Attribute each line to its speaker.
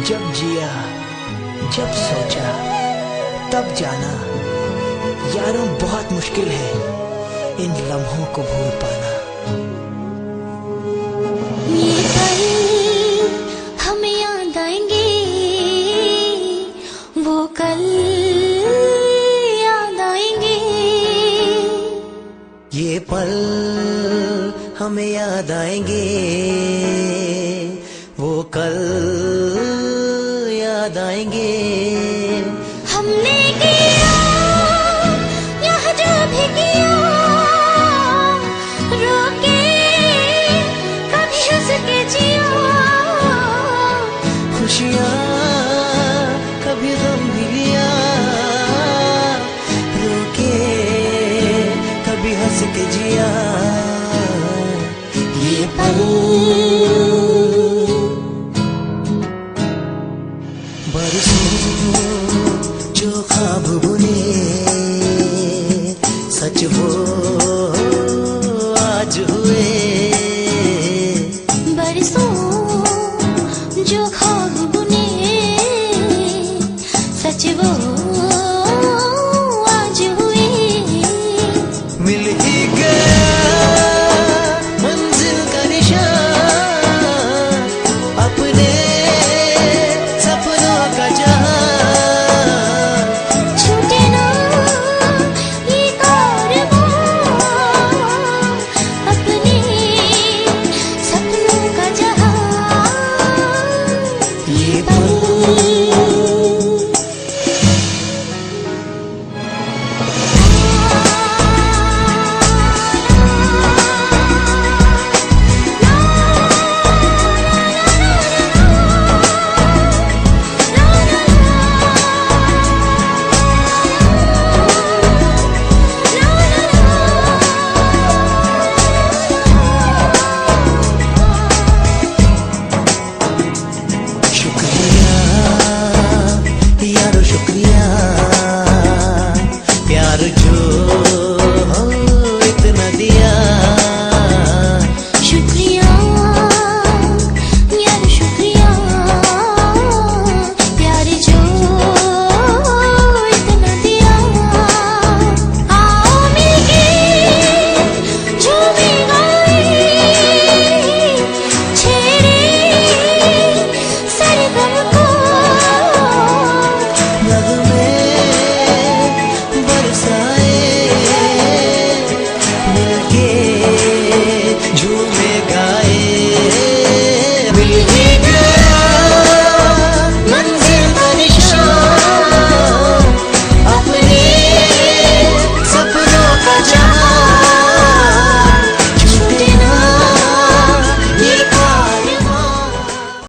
Speaker 1: जब जिया, जब सोचा, तब जाना, यारों बहुत मुश्किल है इन लम्हों को भूल पाना।
Speaker 2: ये पल हमें याद आएंगे, वो कल याद आएंगे।
Speaker 1: ये पल हमें याद आएंगे, वो कल याद आएंगे।
Speaker 2: हमने किया यह जो भी किया, रोके कभी हंस के जिया।
Speaker 1: खुशियाँ कभी गम भी लिया, रोके कभी हंस के जिया। ये पल